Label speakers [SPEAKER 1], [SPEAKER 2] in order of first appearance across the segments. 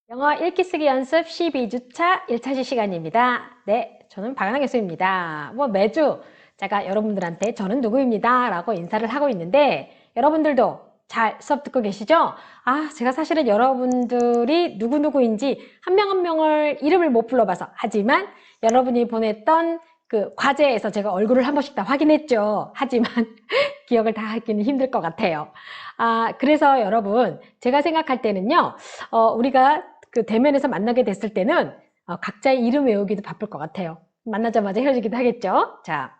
[SPEAKER 1] 영어 읽기 쓰기 연습 12주차 1차시 시간입니다. 네, 저는 박은하 교수입니다. 매주 제가 여러분들한테 저는 누구입니다 라고 인사를 하고 있는데 여러분들도 잘 수업 듣고 계시죠? 제가 사실은 여러분들이 누구누구인지 한 명 한 명을 이름을 못 불러봐서 하지만 여러분이 보냈던 그 과제에서 제가 얼굴을 한 번씩 다 확인했죠. 하지만 기억을 다 하기는 힘들 것 같아요. 그래서 여러분 제가 생각할 때는요, 우리가 그 대면에서 만나게 됐을 때는 각자의 이름 외우기도 바쁠 것 같아요. 만나자마자 헤어지기도 하겠죠. 자,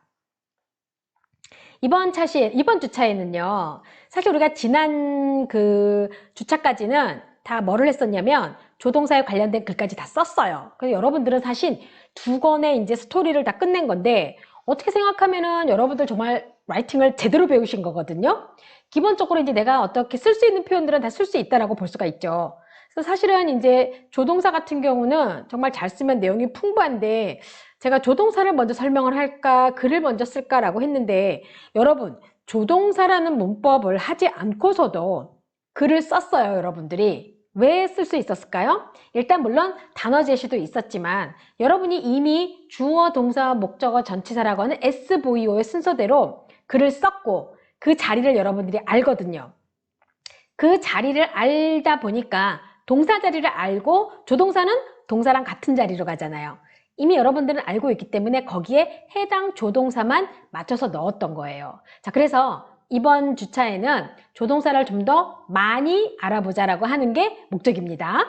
[SPEAKER 1] 이번 주차에는요, 사실 우리가 지난 그 주차까지는 다 뭐를 했었냐면 조동사에 관련된 글까지 다 썼어요. 그래서 여러분들은 사실 두 권의 이제 스토리를 다 끝낸 건데 어떻게 생각하면은 여러분들 정말 라이팅을 제대로 배우신 거거든요. 기본적으로 이제 내가 어떻게 쓸 수 있는 표현들은 다 쓸 수 있다라고 볼 수가 있죠. 그래서 사실은 이제 조동사 같은 경우는 정말 잘 쓰면 내용이 풍부한데 제가 조동사를 먼저 설명을 할까 글을 먼저 쓸까라고 했는데 여러분 조동사라는 문법을 하지 않고서도 글을 썼어요. 여러분들이 왜 쓸 수 있었을까요? 일단 물론 단어 제시도 있었지만 여러분이 이미 주어, 동사, 목적어, 전치사라고 하는 SVO의 순서대로 글을 썼고 그 자리를 여러분들이 알거든요. 그 자리를 알다 보니까 동사 자리를 알고 조동사는 동사랑 같은 자리로 가잖아요. 이미 여러분들은 알고 있기 때문에 거기에 해당 조동사만 맞춰서 넣었던 거예요. 자, 그래서 이번 주차에는 조동사를 좀 더 많이 알아보자라고 하는 게 목적입니다.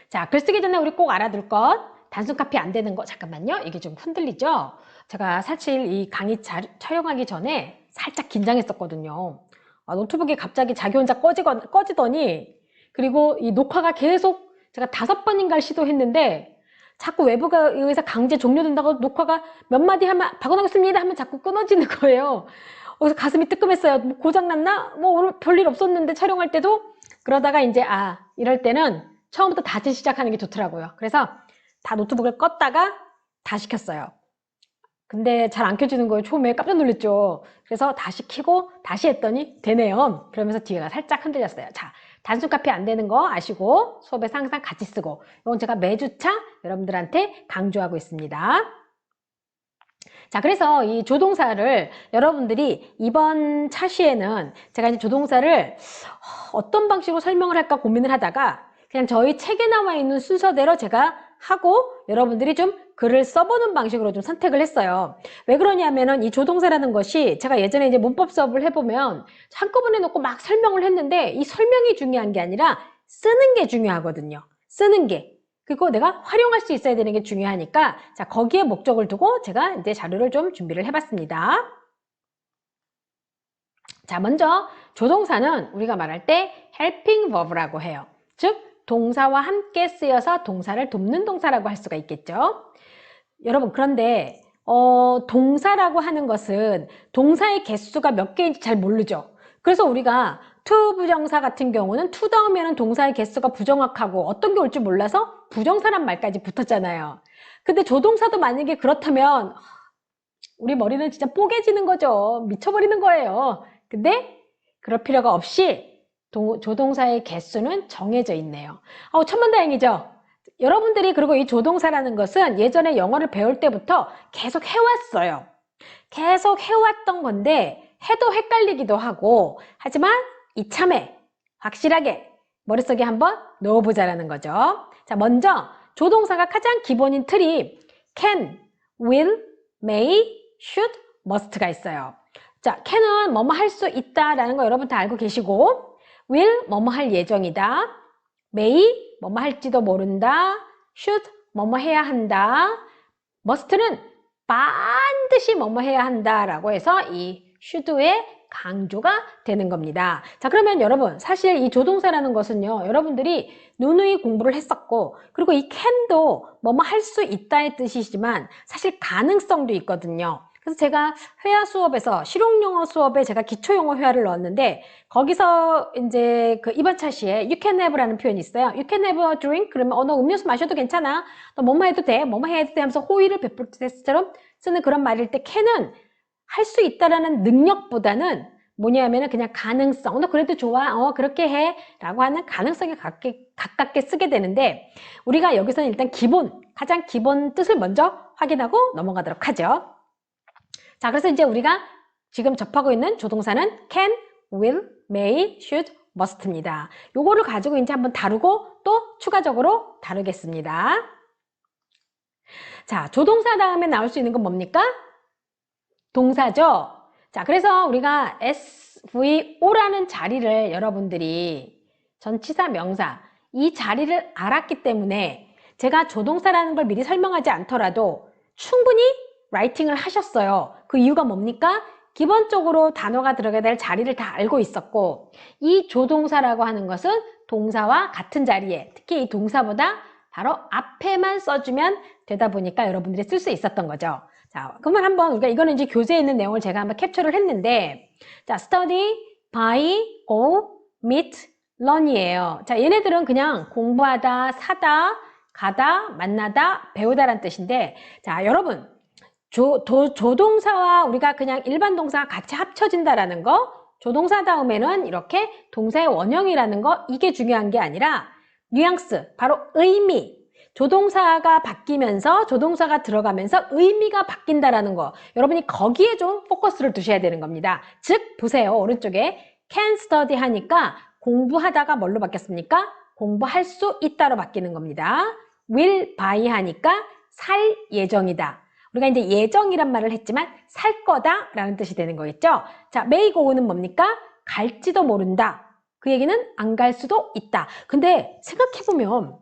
[SPEAKER 1] 자, 글 쓰기 전에 우리 꼭 알아둘 것. 단순 카피 안 되는 거. 잠깐만요. 이게 좀 흔들리죠? 제가 사실 이 강의 촬영하기 전에 살짝 긴장했었거든요. 노트북이 갑자기 자기 혼자 꺼지더니 그리고 이 녹화가 계속 제가 5번인가를 시도했는데 자꾸 외부가 의해서 강제 종료된다고 녹화가 몇 마디 하면 박원하겠습니다 하면 자꾸 끊어지는 거예요. 그래서 가슴이 뜨끔했어요. 고장났나? 오늘 별일 없었는데 촬영할 때도. 그러다가 이제 이럴 때는 처음부터 다시 시작하는 게 좋더라고요. 그래서 다 노트북을 껐다가 다시 켰어요. 근데 잘 안 켜지는 거예요. 처음에 깜짝 놀랐죠. 그래서 다시 켜고 다시 했더니 되네요. 그러면서 뒤가 살짝 흔들렸어요. 자, 단순 카피 안 되는 거 아시고 수업에서 항상 같이 쓰고 이건 제가 매주차 여러분들한테 강조하고 있습니다. 자, 그래서 이 조동사를 여러분들이 이번 차시에는 제가 이제 조동사를 어떤 방식으로 설명을 할까 고민을 하다가 그냥 저희 책에 나와 있는 순서대로 제가 하고 여러분들이 좀 글을 써보는 방식으로 좀 선택을 했어요. 왜 그러냐면은 이 조동사라는 것이 제가 예전에 이제 문법 수업을 해보면 한꺼번에 놓고 막 설명을 했는데 이 설명이 중요한 게 아니라 쓰는 게 중요하거든요. 쓰는 게. 그리고 내가 활용할 수 있어야 되는 게 중요하니까 자, 거기에 목적을 두고 제가 이제 자료를 좀 준비를 해봤습니다. 자, 먼저 조동사는 우리가 말할 때 helping verb라고 해요. 즉 동사와 함께 쓰여서 동사를 돕는 동사라고 할 수가 있겠죠. 여러분 그런데 동사라고 하는 것은 동사의 개수가 몇 개인지 잘 모르죠. 그래서 우리가 to 부정사 같은 경우는 to 다음에는 동사의 개수가 부정확하고 어떤 게 올지 몰라서 부정사란 말까지 붙었잖아요. 근데 조동사도 만약에 그렇다면 우리 머리는 진짜 뽀개지는 거죠. 미쳐버리는 거예요. 근데 그럴 필요가 없이 조동사의 개수는 정해져 있네요. 천만다행이죠. 여러분들이 그리고 이 조동사라는 것은 예전에 영어를 배울 때부터 계속 해왔어요. 계속 해왔던 건데 해도 헷갈리기도 하고 하지만 이참에 확실하게 머릿속에 한번 넣어보자라는 거죠. 자, 먼저 조동사가 가장 기본인 틀이 can, will, may, should, must가 있어요. 자, can은 뭐뭐 할 수 있다라는 거 여러분 다 알고 계시고 will 뭐뭐 할 예정이다. may 뭐뭐 할지도 모른다. should 뭐뭐 해야 한다. must는 반드시 뭐뭐 해야 한다라고 해서 이 should의 강조가 되는 겁니다. 자, 그러면 여러분 사실 이 조동사라는 것은요 여러분들이 누누이 공부를 했었고 그리고 이 can도 뭐뭐 할 수 있다의 뜻이지만 사실 가능성도 있거든요. 그래서 제가 회화 수업에서 실용영어 수업에 제가 기초영어 회화를 넣었는데 거기서 이제 그 이번 차시에 you can have라는 표현이 있어요. You can have a drink 그러면 너 음료수 마셔도 괜찮아. 너 뭐뭐 해도 돼. 뭐뭐 해도 돼 하면서 호의를 베풀 때처럼 쓰는 그런 말일 때 can은 할 수 있다라는 능력보다는 뭐냐면은 그냥 가능성, 너 그래도 좋아, 그렇게 해 라고 하는 가능성에 가깝게 쓰게 되는데, 우리가 여기서는 일단 가장 기본 뜻을 먼저 확인하고 넘어가도록 하죠. 자, 그래서 이제 우리가 지금 접하고 있는 조동사는 can, will, may, should, must입니다. 요거를 가지고 이제 한번 다루고 또 추가적으로 다루겠습니다. 자, 조동사 다음에 나올 수 있는 건 뭡니까? 동사죠. 자, 그래서 우리가 SVO라는 자리를 여러분들이 전치사, 명사 이 자리를 알았기 때문에 제가 조동사라는 걸 미리 설명하지 않더라도 충분히 라이팅을 하셨어요. 그 이유가 뭡니까? 기본적으로 단어가 들어가야 될 자리를 다 알고 있었고, 이 조동사라고 하는 것은 동사와 같은 자리에, 특히 이 동사보다 바로 앞에만 써주면 되다 보니까 여러분들이 쓸 수 있었던 거죠. 자, 그러면 한번 우리가 이거는 이제 교재에 있는 내용을 제가 한번 캡처를 했는데, 자, study, buy, go, meet, learn이에요. 자, 얘네들은 그냥 공부하다, 사다, 가다, 만나다, 배우다라는 뜻인데, 자, 여러분, 조동사와 우리가 그냥 일반 동사가 같이 합쳐진다라는 거, 조동사 다음에는 이렇게 동사의 원형이라는 거, 이게 중요한 게 아니라 뉘앙스, 바로 의미, 조동사가 바뀌면서 조동사가 들어가면서 의미가 바뀐다라는 거, 여러분이 거기에 좀 포커스를 두셔야 되는 겁니다. 즉 보세요, 오른쪽에 can study 하니까 공부하다가 뭘로 바뀌었습니까? 공부할 수 있다로 바뀌는 겁니다. will buy 하니까 살 예정이다. 우리가 이제 예정이란 말을 했지만 살 거다 라는 뜻이 되는 거겠죠. 자, may go는 뭡니까? 갈지도 모른다. 그 얘기는 안 갈 수도 있다. 근데 생각해보면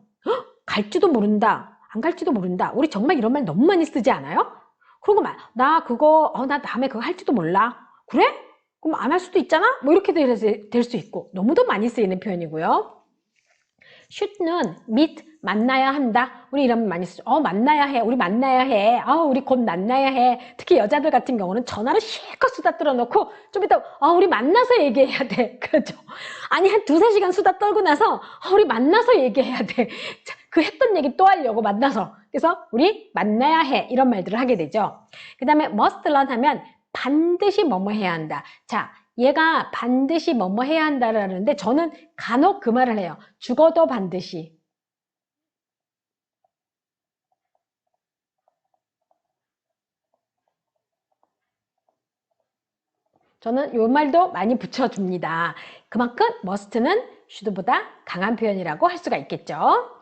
[SPEAKER 1] 갈지도 모른다, 안 갈지도 모른다, 우리 정말 이런 말 너무 많이 쓰지 않아요? 그런 거 나 그거 나 다음에 그거 할지도 몰라. 그래? 그럼 안 할 수도 있잖아? 뭐 이렇게 될 수 있고, 너무도 많이 쓰이는 표현이고요. should는 meet, 만나야 한다. 우리 이런 말 많이 쓰죠. 만나야 해. 우리 만나야 해. 우리 곧 만나야 해. 특히 여자들 같은 경우는 전화를 실컷 수다 떨어놓고 좀 이따 우리 만나서 얘기해야 돼. 그렇죠? 아니 한 2-3시간 수다 떨고 나서 우리 만나서 얘기해야 돼. 그 했던 얘기 또 하려고 만나서. 그래서 우리 만나야 해. 이런 말들을 하게 되죠. 그 다음에 must learn 하면 반드시 뭐뭐 해야 한다. 자, 얘가 반드시 뭐뭐 해야 한다라는데 저는 간혹 그 말을 해요. 죽어도 반드시. 저는 이 말도 많이 붙여줍니다. 그만큼 must는 should보다 강한 표현이라고 할 수가 있겠죠.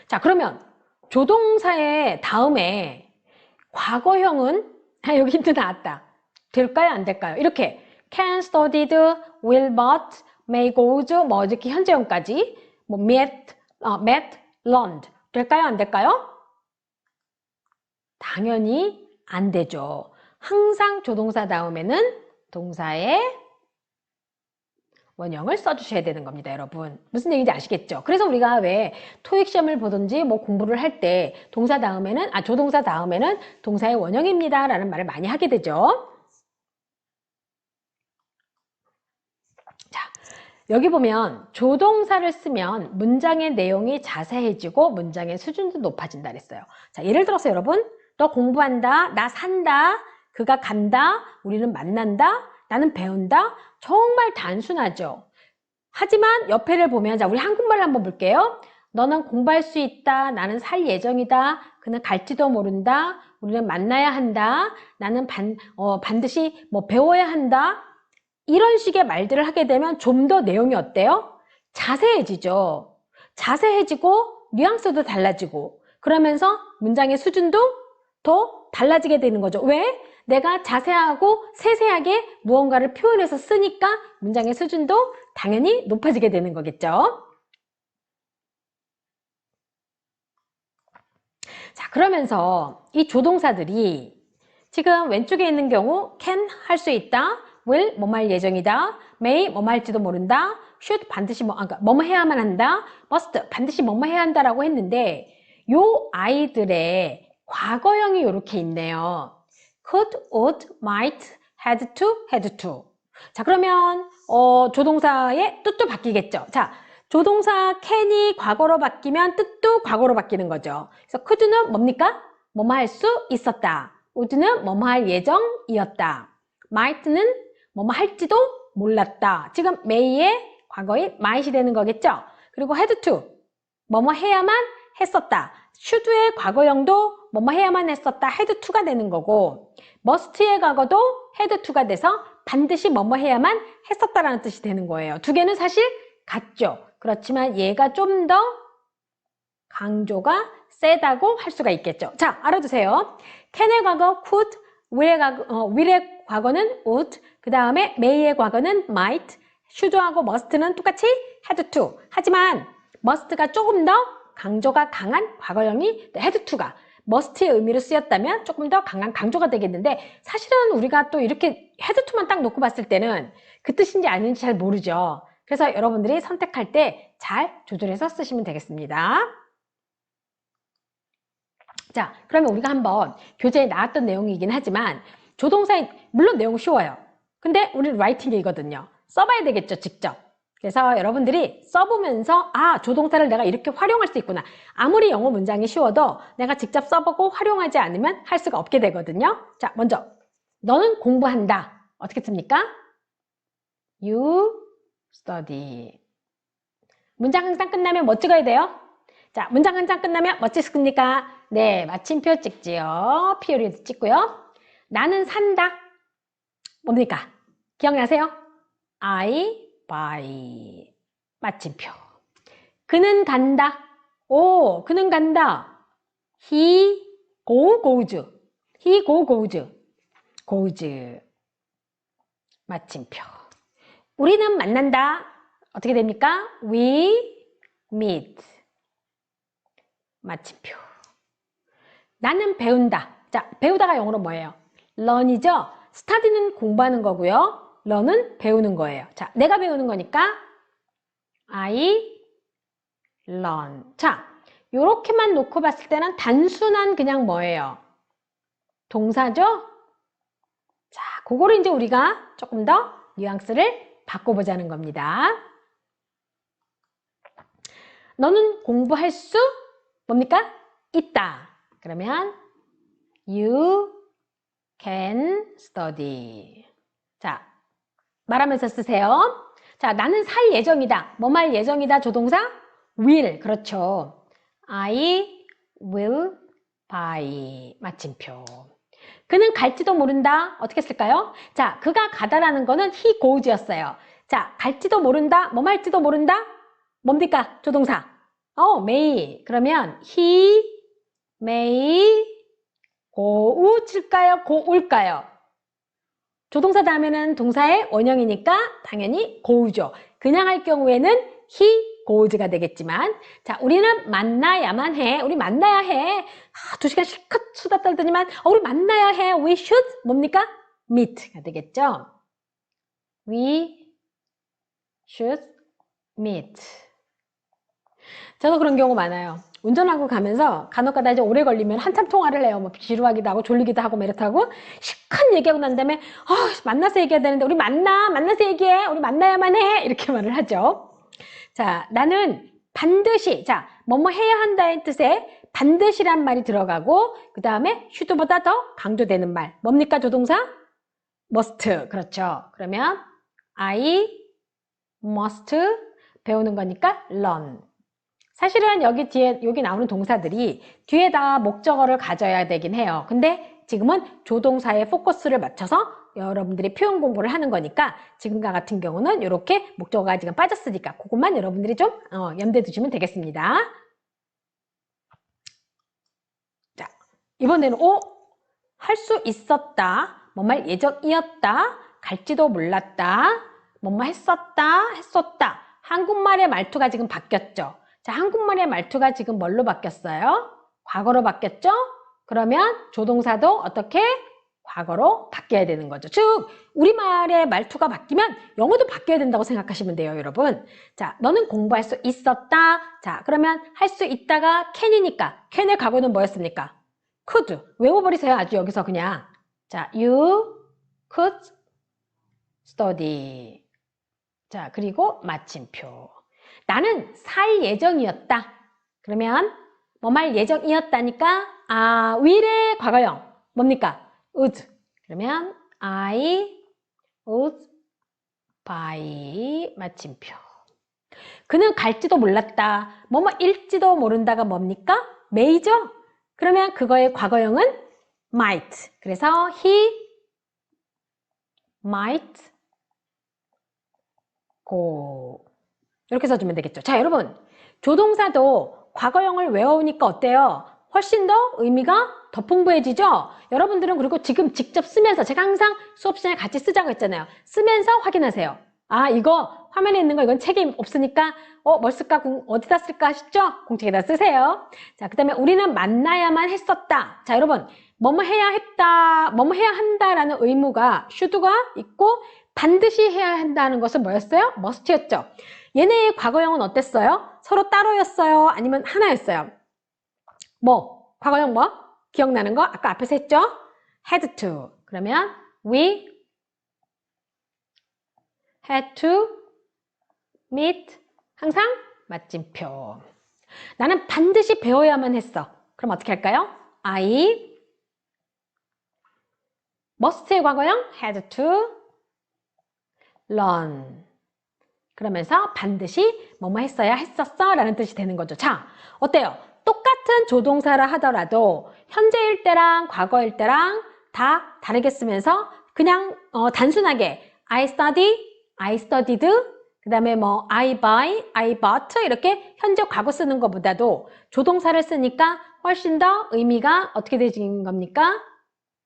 [SPEAKER 1] 자, 그러면 조동사의 다음에 과거형은 여기 힌트 나왔다. 될까요? 안 될까요? 이렇게 can, studied, will, but, may, goes, 뭐 이렇게 현재형까지 뭐 met, learned 될까요? 안 될까요? 당연히 안 되죠. 항상 조동사 다음에는 동사의 원형을 써주셔야 되는 겁니다, 여러분. 무슨 얘기인지 아시겠죠? 그래서 우리가 왜 토익 시험을 보든지 뭐 공부를 할 때 동사 다음에는 조동사 다음에는 동사의 원형입니다 라는 말을 많이 하게 되죠. 자, 여기 보면 조동사를 쓰면 문장의 내용이 자세해지고 문장의 수준도 높아진다 그랬어요. 자, 예를 들어서 여러분, 너 공부한다, 나 산다, 그가 간다, 우리는 만난다, 나는 배운다. 정말 단순하죠. 하지만 옆에를 보면, 자, 우리 한국말로 한번 볼게요. 너는 공부할 수 있다, 나는 살 예정이다, 그는 갈지도 모른다, 우리는 만나야 한다, 나는 반드시 뭐 배워야 한다. 이런 식의 말들을 하게 되면 좀 더 내용이 어때요? 자세해지죠. 자세해지고 뉘앙스도 달라지고, 그러면서 문장의 수준도 더 달라지게 되는 거죠. 왜? 내가 자세하고 세세하게 무언가를 표현해서 쓰니까 문장의 수준도 당연히 높아지게 되는 거겠죠. 자, 그러면서 이 조동사들이 지금 왼쪽에 있는 경우 can 할 수 있다, will 뭐뭐 할 예정이다, may 뭐뭐 할지도 모른다, should 반드시 뭐뭐 해야만 한다, must 반드시 뭐뭐 해야 한다라고 했는데 요 아이들의 과거형이 이렇게 있네요. could, would, might, had to. 자, 그러면 조동사의 뜻도 바뀌겠죠. 자, 조동사 can이 과거로 바뀌면 뜻도 과거로 바뀌는 거죠. 그래서 could는 뭡니까? 뭐뭐 할 수 있었다. would는 뭐뭐 할 예정이었다. might는 뭐뭐 할지도 몰랐다. 지금 may의 과거인 might이 되는 거겠죠? 그리고 had to, 뭐뭐 해야만 했었다. should의 과거형도 뭐뭐 해야만 했었다. had to가 되는 거고, must의 과거도 had to가 돼서 반드시 뭐뭐 해야만 했었다라는 뜻이 되는 거예요. 두 개는 사실 같죠. 그렇지만 얘가 좀 더 강조가 세다고 할 수가 있겠죠. 자, 알아두세요. can의 과거 could, will의 과거는 would, 그 다음에 may의 과거는 might, should하고 must는 똑같이 had to. 하지만 must가 조금 더 강조가 강한 과거형이 had to가 must의 의미로 쓰였다면 조금 더 강한 강조가 되겠는데, 사실은 우리가 또 이렇게 had to만 딱 놓고 봤을 때는 그 뜻인지 아닌지 잘 모르죠. 그래서 여러분들이 선택할 때 잘 조절해서 쓰시면 되겠습니다. 자, 그러면 우리가 한번 교재에 나왔던 내용이긴 하지만 조동사의 물론 내용 쉬워요. 근데 우리 라이팅이거든요. 써봐야 되겠죠, 직접. 그래서 여러분들이 써보면서 아, 조동사를 내가 이렇게 활용할 수 있구나. 아무리 영어 문장이 쉬워도 내가 직접 써보고 활용하지 않으면 할 수가 없게 되거든요. 자, 먼저 너는 공부한다. 어떻게 씁니까? You study. 문장 한 장 끝나면 뭐 찍어야 돼요? 자, 문장 한 장 끝나면 뭐 찍습니까? 네, 마침표 찍지요. 피어리드 찍고요. 나는 산다. 뭡니까? 기억나세요? I buy. 마침표. 그는 간다. 오, 그는 간다. He goes. He goes. goes. 마침표. 우리는 만난다. 어떻게 됩니까? We meet. 마침표. 나는 배운다. 자, 배우다가 영어로 뭐예요? learn이죠? study는 공부하는 거고요. learn은 배우는 거예요. 자, 내가 배우는 거니까 I learn. 자, 요렇게만 놓고 봤을 때는 단순한 그냥 뭐예요? 동사죠? 자, 그거를 이제 우리가 조금 더 뉘앙스를 바꿔보자는 겁니다. 너는 공부할 수 뭡니까? 있다. 그러면 you can study. 자, 말하면서 쓰세요. 자, 나는 살 예정이다. 뭐 말 예정이다? 조동사? will. 그렇죠. I will buy. 마침표. 그는 갈지도 모른다. 어떻게 쓸까요? 자, 그가 가다라는 거는 he goes였어요. 자, 갈지도 모른다. 뭐 할지도 모른다? 뭡니까? 조동사. may. 그러면 he may go 칠까요? go일까요? 조동사 다음에는 동사의 원형이니까 당연히 go죠. 그냥 할 경우에는 he goes가 되겠지만, 자, 우리는 만나야만 해. 우리 만나야 해. 2시간 실컷 수다 떨더니만 우리 만나야 해. We should 뭡니까? meet가 되겠죠. We should meet. 저도 그런 경우 많아요. 운전하고 가면서 간혹가다 이제 오래 걸리면 한참 통화를 해요. 뭐 지루하기도 하고 졸리기도 하고 뭐 이렇다고 실컷 얘기하고 난 다음에 만나서 얘기해야 되는데 우리 만나서 얘기해. 우리 만나야만 해. 이렇게 말을 하죠. 자, 나는 반드시, 자, 뭐뭐 해야 한다의 뜻에 반드시란 말이 들어가고 그 다음에 should보다 더 강조되는 말. 뭡니까 조동사? must. 그렇죠. 그러면 I must 배우는 거니까 learn. 사실은 여기 뒤에 여기 나오는 동사들이 뒤에다 목적어를 가져야 되긴 해요. 근데 지금은 조동사의 포커스를 맞춰서 여러분들이 표현 공부를 하는 거니까 지금과 같은 경우는 이렇게 목적어가 지금 빠졌으니까 그것만 여러분들이 좀 염두에 두시면 되겠습니다. 자, 이번에는 할 수 있었다, 뭐말 예정이었다, 갈지도 몰랐다, 뭐뭐 했었다. 한국말의 말투가 지금 바뀌었죠. 자, 한국말의 말투가 지금 뭘로 바뀌었어요? 과거로 바뀌었죠? 그러면 조동사도 어떻게? 과거로 바뀌어야 되는 거죠. 즉, 우리말의 말투가 바뀌면 영어도 바뀌어야 된다고 생각하시면 돼요, 여러분. 자, 너는 공부할 수 있었다. 자, 그러면 할 수 있다가 can이니까 can의 과거는 뭐였습니까? could. 외워버리세요, 아주 여기서 그냥. 자, you could study. 자, 그리고 마침표. 나는 살 예정이었다. 그러면 뭐 말 예정이었다니까 will의 과거형 뭡니까? would. 그러면 I would by 마침표. 그는 갈지도 몰랐다. 뭐뭐 일지도 모른다가 뭡니까? may죠? 그러면 그거의 과거형은 might. 그래서 he might go. 이렇게 써주면 되겠죠. 자, 여러분. 조동사도 과거형을 외우니까 어때요? 훨씬 더 의미가 더 풍부해지죠? 여러분들은 그리고 지금 직접 쓰면서 제가 항상 수업 시간에 같이 쓰자고 했잖아요. 쓰면서 확인하세요. 아, 이거 화면에 있는 거 이건 책임 없으니까 뭘 쓸까? 어디다 쓸까 하시죠? 공책에다 쓰세요. 자, 그 다음에 우리는 만나야만 했었다. 자, 여러분. 뭐뭐 해야 했다, 뭐뭐 해야 한다라는 의무가 should가 있고 반드시 해야 한다는 것은 뭐였어요? must였죠. 얘네의 과거형은 어땠어요? 서로 따로였어요? 아니면 하나였어요? 뭐? 과거형 뭐? 기억나는 거? 아까 앞에서 했죠? had to. 그러면 we had to meet. 항상 맞침표. 나는 반드시 배워야만 했어. 그럼 어떻게 할까요? I must의 과거형 had to learn. 그러면서 반드시 뭐뭐 했어야 했었어 라는 뜻이 되는 거죠. 자, 어때요? 똑같은 조동사라 하더라도 현재일 때랑 과거일 때랑 다 다르게 쓰면서 그냥 단순하게 I study, I studied, 그 다음에 뭐 I buy, I bought 이렇게 현재 과거 쓰는 것보다도 조동사를 쓰니까 훨씬 더 의미가 어떻게 되는 겁니까?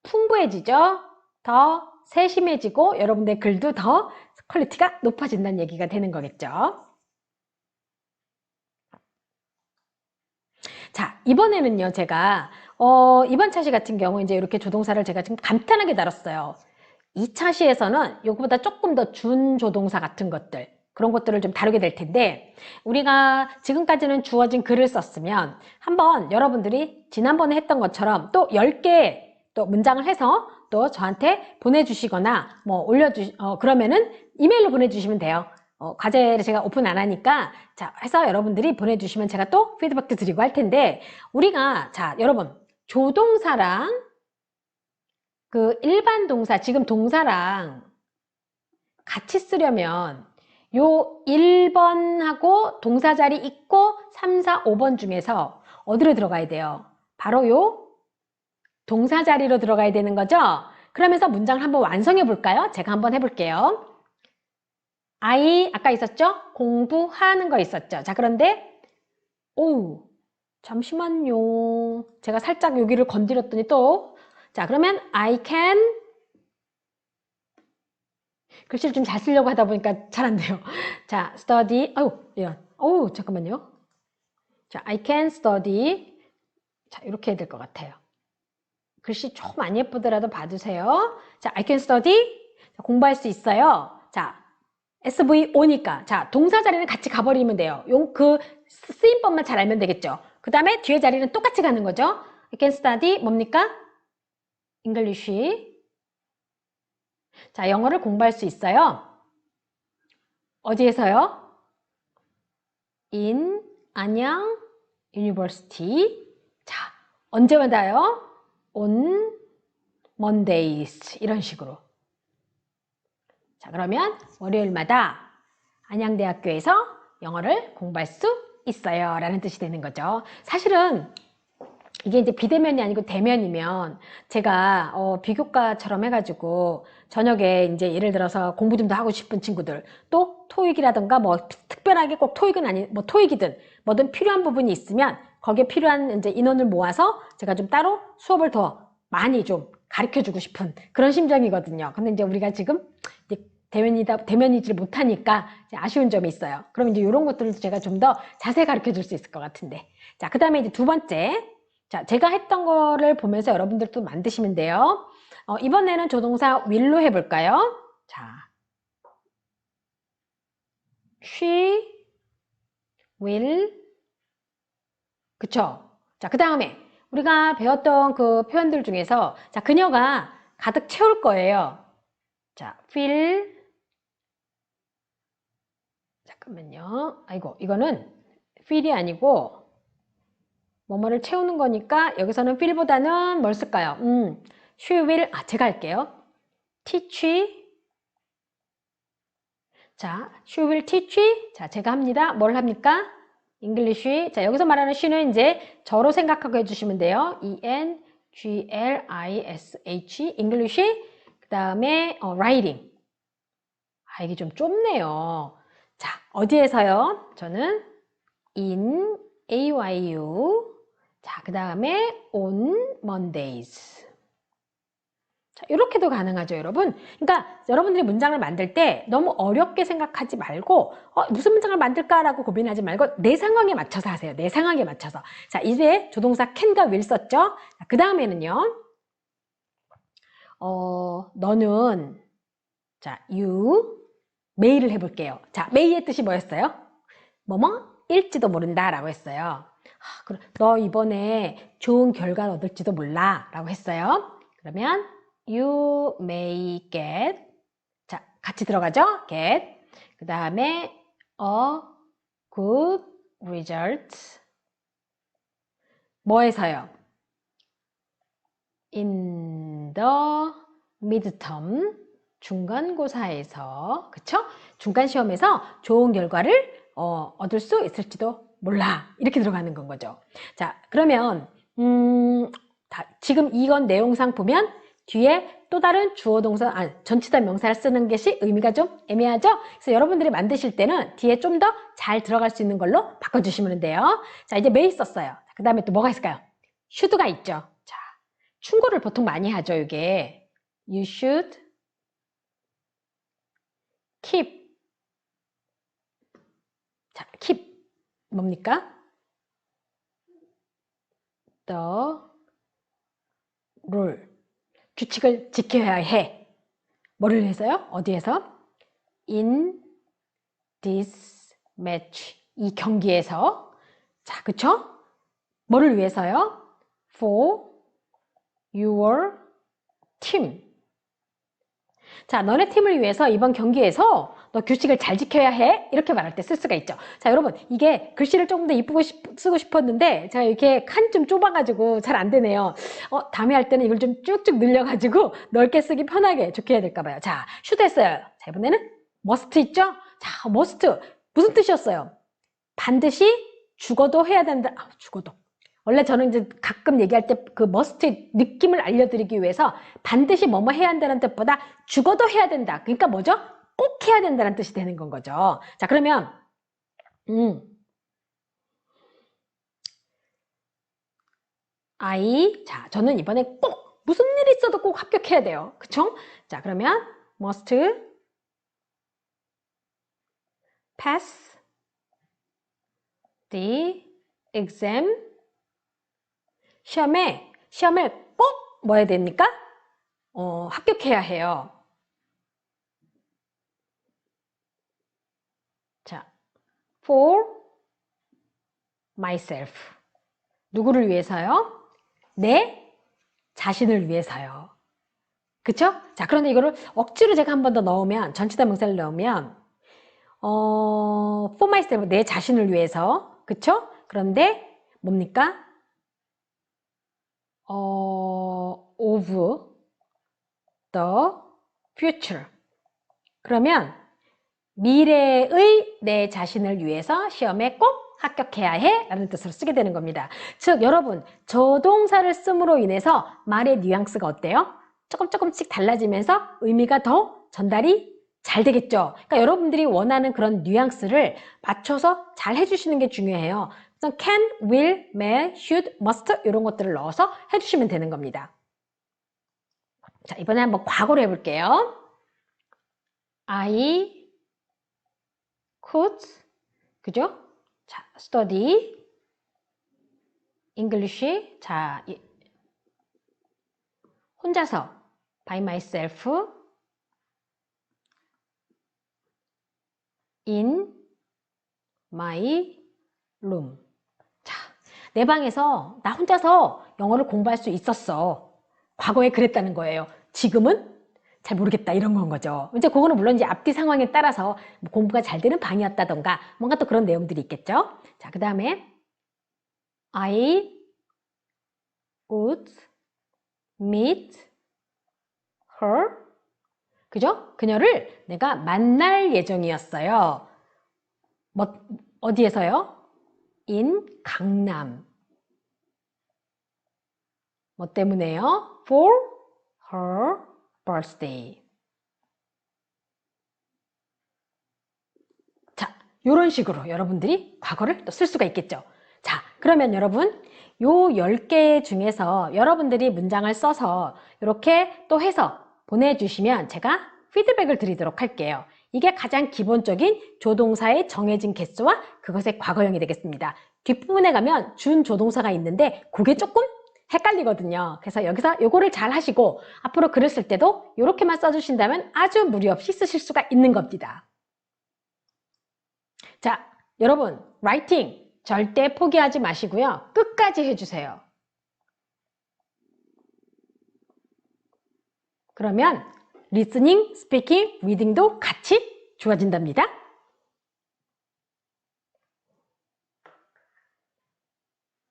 [SPEAKER 1] 풍부해지죠? 더 세심해지고 여러분의 글도 더 퀄리티가 높아진다는 얘기가 되는 거겠죠. 자, 이번에는요, 제가, 이번 차시 같은 경우 이제 이렇게 조동사를 제가 지금 간단하게 다뤘어요. 2차 시에서는 이거보다 조금 더 준조동사 같은 것들, 그런 것들을 좀 다루게 될 텐데, 우리가 지금까지는 주어진 글을 썼으면, 한번 여러분들이 지난번에 했던 것처럼 또 10개 또 문장을 해서 또 저한테 보내주시거나, 뭐 그러면은 이메일로 보내주시면 돼요. 과제를 제가 오픈 안 하니까, 자, 해서 여러분들이 보내주시면 제가 또 피드백도 드리고 할 텐데, 우리가, 자, 여러분, 조동사랑 그 일반 동사, 지금 동사랑 같이 쓰려면 요 1번하고 동사 자리 있고 3, 4, 5번 중에서 어디로 들어가야 돼요? 바로 요 동사 자리로 들어가야 되는 거죠? 그러면서 문장을 한번 완성해 볼까요? 제가 한번 해볼게요. I 아까 있었죠? 공부하는 거 있었죠? 자, 그런데 잠시만요. 제가 살짝 여기를 건드렸더니 또 자, 그러면 I can 글씨를 좀 잘 쓰려고 하다 보니까 잘 안 돼요. 자, study 잠깐만요. 자, I can study. 자, 이렇게 해야 될 것 같아요. 글씨 좀 안 예쁘더라도 봐주세요. 자, I can study. 자, 공부할 수 있어요. 자, SVO니까. 자, 동사 자리는 같이 가버리면 돼요. 그 쓰임법만 잘 알면 되겠죠. 그 다음에 뒤에 자리는 똑같이 가는 거죠. I can study 뭡니까? English. 자, 영어를 공부할 수 있어요. 어디에서요? in 안양 University. 자, 언제 받아요? on Mondays. 이런 식으로. 자, 그러면 월요일마다 안양대학교에서 영어를 공부할 수 있어요. 라는 뜻이 되는 거죠. 사실은 이게 이제 비대면이 아니고 대면이면 제가 비교과처럼 해가지고 저녁에 이제 예를 들어서 공부 좀 더 하고 싶은 친구들 또 토익이라든가 뭐 특별하게 꼭 토익은 아니 뭐 토익이든 뭐든 필요한 부분이 있으면 거기에 필요한 이제 인원을 모아서 제가 좀 따로 수업을 더 많이 좀 가르쳐 주고 싶은 그런 심정이거든요. 근데 이제 우리가 지금 이제 대면이지 못하니까 아쉬운 점이 있어요. 그럼 이제 이런 것들을 제가 좀 더 자세히 가르쳐 줄 수 있을 것 같은데. 자, 그 다음에 이제 두 번째. 자, 제가 했던 거를 보면서 여러분들도 만드시면 돼요. 이번에는 조동사 will로 해볼까요? 자, she will. 그쵸? 자, 그 다음에 우리가 배웠던 그 표현들 중에서 자, 그녀가 가득 채울 거예요. 자, fill. 잠깐만요. 아이고, 이거는 fill이 아니고 뭐뭐를 채우는 거니까 여기서는 fill보다는 뭘 쓸까요? she will. 제가 할게요. teach 자, she will teach. 자, 제가 합니다. 뭘 합니까? English. 자, 여기서 말하는 she는 이제 저로 생각하고 해주시면 돼요. English. English. 그 다음에 writing. 아, 이게 좀 좁네요. 자, 어디에서요? 저는 in AYU. 자, 그 다음에 on Mondays. 자, 이렇게도 가능하죠, 여러분. 그러니까 여러분들이 문장을 만들 때 너무 어렵게 생각하지 말고 무슨 문장을 만들까라고 고민하지 말고 내 상황에 맞춰서 하세요. 내 상황에 맞춰서. 자, 이제 조동사 can과 will 썼죠? 그 다음에는요. 너는 자, you may를 해볼게요. 자, may의 뜻이 뭐였어요? 일지도 모른다 라고 했어요. 그럼 너 이번에 좋은 결과를 얻을지도 몰라 라고 했어요. 그러면 you may get, 자, 같이 들어가죠? get. 그 다음에 a good result. 뭐에서요? in the midterm. 중간고사에서, 그쵸? 중간시험에서 좋은 결과를 얻을 수 있을지도 몰라. 이렇게 들어가는 건 거죠. 자, 그러면 지금 이건 내용상 보면 뒤에 또 다른 주어 동사, 전치사 명사를 쓰는 것이 의미가 좀 애매하죠? 그래서 여러분들이 만드실 때는 뒤에 좀 더 잘 들어갈 수 있는 걸로 바꿔주시면 돼요. 자, 이제 may 썼어요. 그 다음에 또 뭐가 있을까요? should가 있죠. 자, 충고를 보통 많이 하죠, 이게. You should keep. 자, keep. 뭡니까? The rule. 규칙을 지켜야 해. 뭐를 위해서요? 어디에서? In this match. 이 경기에서. 자, 그쵸? 뭐를 위해서요? For your team. 자, 너네 팀을 위해서 이번 경기에서 너 규칙을 잘 지켜야 해. 이렇게 말할 때 쓸 수가 있죠. 자, 여러분, 이게 글씨를 조금 더 이쁘고 쓰고 싶었는데 제가 이렇게 칸이 좀 좁아가지고 잘 안 되네요. 다음에 할 때는 이걸 좀 쭉쭉 늘려가지고 넓게 쓰기 편하게 좋게 해야 될까 봐요. 자, should 했어요. 자, 이번에는 must 있죠? 자, must. 무슨 뜻이었어요? 반드시 죽어도 해야 된다. 죽어도. 원래 저는 이제 가끔 얘기할 때 그 must 느낌을 알려드리기 위해서 반드시 뭐뭐 해야 한다는 뜻보다 죽어도 해야 된다. 그러니까 뭐죠? 꼭 해야 된다는 뜻이 되는 건 거죠. 자, 그러면 자, 저는 이번에 꼭 무슨 일이 있어도 꼭 합격해야 돼요. 그쵸? 자, 그러면 must pass the exam. 시험을 꼭 뭐 해야 됩니까? 합격해야 해요. 자, for myself. 누구를 위해서요? 내 자신을 위해서요. 그쵸? 자, 그런데 이거를 억지로 제가 한 번 더 넣으면, 전치사 명사를 넣으면, for myself, 내 자신을 위해서. 그쵸? 그런데 뭡니까? of the future. 그러면 미래의 내 자신을 위해서 시험에 꼭 합격해야 해 라는 뜻으로 쓰게 되는 겁니다. 즉, 여러분, 조동사를 씀으로 인해서 말의 뉘앙스가 어때요? 조금씩 달라지면서 의미가 더 전달이 잘 되겠죠. 그러니까 여러분들이 원하는 그런 뉘앙스를 맞춰서 잘 해주시는 게 중요해요. 그래서 can, will, may, should, must 이런 것들을 넣어서 해주시면 되는 겁니다. 자, 이번에 한번 과거로 해볼게요. I could, 그죠? 자, study English. 자, 혼자서 by myself in my room. 자, 내 방에서 나 혼자서 영어를 공부할 수 있었어. 과거에 그랬다는 거예요. 지금은 잘 모르겠다 이런 건 거죠. 이제 그거는 물론 이제 앞뒤 상황에 따라서 뭐 공부가 잘 되는 방이었다던가 뭔가 또 그런 내용들이 있겠죠. 자, 그 다음에 I would meet her 그죠? 그녀를 내가 만날 예정이었어요. 어디에서요? in 강남. 뭐 때문에요? for her birthday. 자, 이런 식으로 여러분들이 과거를 또 쓸 수가 있겠죠. 자, 그러면 여러분 요 10개 중에서 여러분들이 문장을 써서 이렇게 또 해서 보내주시면 제가 피드백을 드리도록 할게요. 이게 가장 기본적인 조동사의 정해진 개수와 그것의 과거형이 되겠습니다. 뒷부분에 가면 준 조동사가 있는데 그게 조금 헷갈리거든요. 그래서 여기서 요거를 잘 하시고 앞으로 글을 쓸 때도 이렇게만 써주신다면 아주 무리 없이 쓰실 수가 있는 겁니다. 자, 여러분 라이팅 절대 포기하지 마시고요. 끝까지 해주세요. 그러면 리스닝, 스피킹, 리딩도 같이 좋아진답니다.